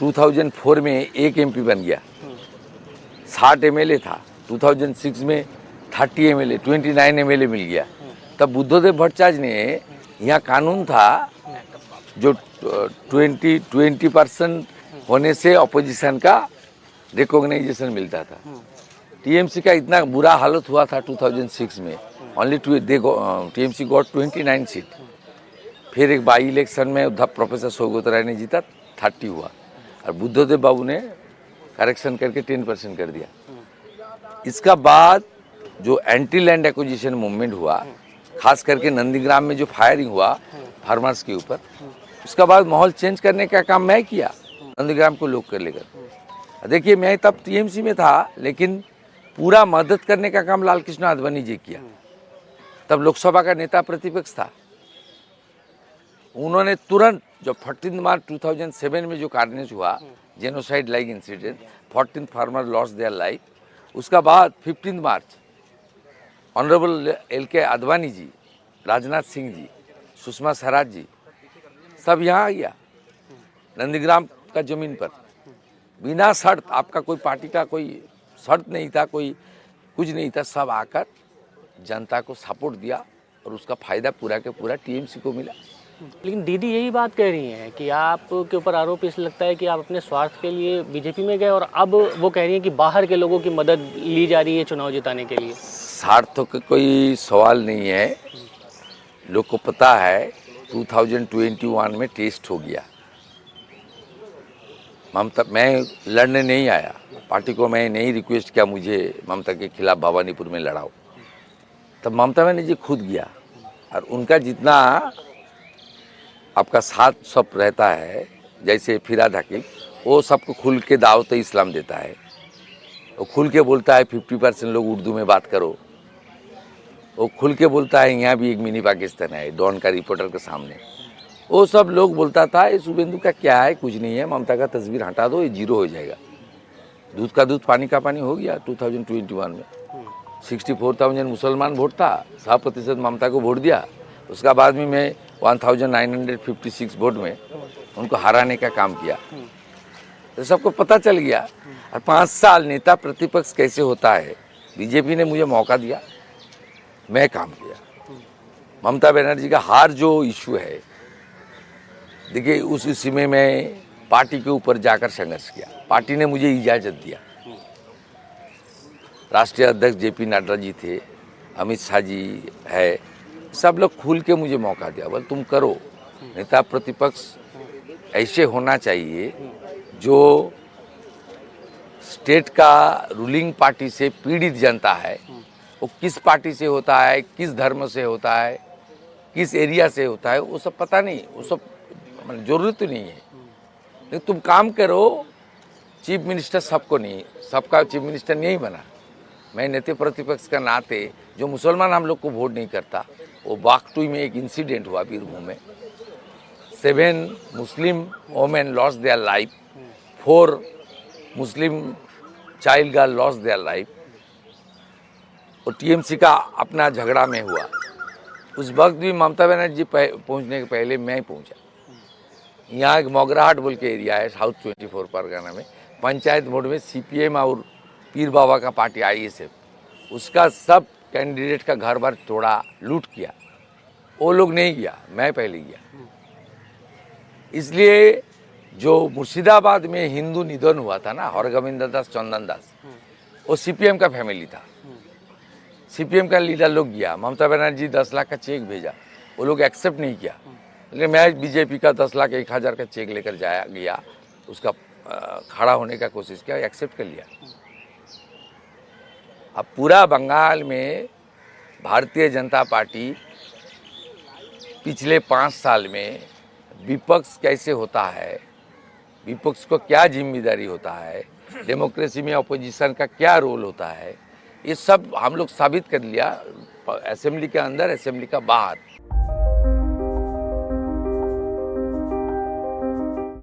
2004 में एक एमपी बन गया, 60 एमएलए था। 2006 में 30 एमएलए, 29 एमएलए मिल गया। तब बुद्धदेव भट्टाचार्य ने यहाँ कानून था जो 20% होने से अपोजिशन का रिकॉग्नाइजेशन मिलता था। टीएमसी का इतना बुरा हालत हुआ था 2006 में, ओनली टीएमसी गॉट 29 सीट। फिर एक बाई इलेक्शन में उद्धव प्रोफेसर सौगत राय ने जीता, 30 हुआ, और बुद्धदेव बाबू ने करेक्शन करके 10% कर दिया। इसका बाद जो एंटी लैंड एक्विजिशन मूवमेंट हुआ, खास करके नंदीग्राम में जो फायरिंग हुआ फार्मर्स के ऊपर, उसका बाद माहौल चेंज करने का काम मैं किया, नंदीग्राम को लोग कर लेकर। देखिए, मैं तब टीएमसी में था, लेकिन पूरा मदद करने का काम लाल कृष्ण आडवाणी जी किया। तब लोकसभा का नेता प्रतिपक्ष था। उन्होंने तुरंत जो 14 मार्च 2007 में जो कार्नेज हुआ, genocide like incident, 14 farmer loss their life, उसका बाद 15 मार्च ऑनरेबल LK आडवाणी जी, राजनाथ सिंह जी, सुषमा स्वराज जी सब यहाँ आ गया नंदीग्राम का जमीन पर, बिना शर्त। आपका कोई पार्टी का कोई शर्त नहीं था, कोई कुछ नहीं था, सब आकर जनता को सपोर्ट दिया और उसका फायदा पूरा के पूरा टीएमसी को मिला। लेकिन दीदी यही बात कह रही हैं कि आपके ऊपर आरोप इस लगता है कि आप अपने स्वार्थ के लिए बीजेपी में गए, और अब वो कह रही हैं कि बाहर के लोगों की मदद ली जा रही है चुनाव जिताने के लिए। स्वार्थ का कोई सवाल नहीं है। लोग को पता है 2021 में टेस्ट हो गया। ममता, मैं लड़ने नहीं आया, पार्टी को मैं नहीं रिक्वेस्ट किया मुझे ममता के खिलाफ भवानीपुर में लड़ाओ। तब ममता बनर्जी खुद गया, और उनका जितना आपका साथ सब रहता है, जैसे फिराद हकीम, वो सबको खुल के दावत इस्लाम देता है। वो खुल के बोलता है 50% लोग उर्दू में बात करो। वो खुल के बोलता है यहाँ भी एक मिनी पाकिस्तान है, डॉन का रिपोर्टर के सामने। वो सब लोग बोलता था ये शुभेंदु का क्या है, कुछ नहीं है, ममता का तस्वीर हटा दो, ये जीरो हो जाएगा। दूध का दूध पानी का पानी हो गया 2021 में। 64,000 मुसलमान वोट था, 100% ममता को वोट दिया। उसका बाद में मैं 1956 वोट में उनको हराने का काम किया। तो सबको पता चल गया। और 5 साल नेता प्रतिपक्ष कैसे होता है, बीजेपी ने मुझे मौका दिया, मैं काम किया। ममता बनर्जी का हार जो इशू है, देखिए उस इश्यू में मैं पार्टी के ऊपर जाकर संघर्ष किया। पार्टी ने मुझे इजाज़त दिया। राष्ट्रीय अध्यक्ष JP नड्डा जी थे, अमित शाह जी है, सब लोग खुल के मुझे मौका दिया, बोल तुम करो। नेता प्रतिपक्ष ऐसे होना चाहिए जो स्टेट का रूलिंग पार्टी से पीड़ित जनता है, वो किस पार्टी से होता है, किस धर्म से होता है, किस एरिया से होता है, वो सब पता नहीं, वो सब जरूरत तो नहीं है। लेकिन तुम काम करो। चीफ मिनिस्टर सबको नहीं, सबका चीफ मिनिस्टर नहीं बना। मैं नेता प्रतिपक्ष का नाते, जो मुसलमान हम लोग को वोट नहीं करता, वो बागटुई में एक इंसिडेंट हुआ बीरभूम में, 7 Muslim women loss their life, 4 Muslim child girl loss their life. और टीएमसी का अपना झगड़ा में हुआ। उस वक्त भी ममता बनर्जी पहुंचने के पहले मैं पहुंचा। यहाँ एक मोगराहाट बोल के एरिया है साउथ 24 परगना में, पंचायत बोर्ड में CPM और पीर बाबा का पार्टी ISF, उसका सब कैंडिडेट का घर बार तोड़ा, लूट किया। वो लोग नहीं गया, मैं पहले गया। इसलिए जो मुर्शिदाबाद में हिंदू निधन हुआ था ना, हरगोविंद दास चंदन दास, वो CPM का फैमिली था। CPM का लीडर लोग गया। ममता बनर्जी 10 लाख का चेक भेजा, वो लोग एक्सेप्ट नहीं किया। लेकिन मैं बीजेपी का 10 लाख 1,000 का चेक लेकर गया, उसका खड़ा होने का कोशिश किया, एक्सेप्ट कर लिया। अब पूरा बंगाल में भारतीय जनता पार्टी पिछले 5 साल में विपक्ष कैसे होता है, विपक्ष को क्या जिम्मेदारी होता है, डेमोक्रेसी में अपोजिशन का क्या रोल होता है, ये सब हम लोग साबित कर लिया, असेंबली के अंदर, असेंबली का बाहर।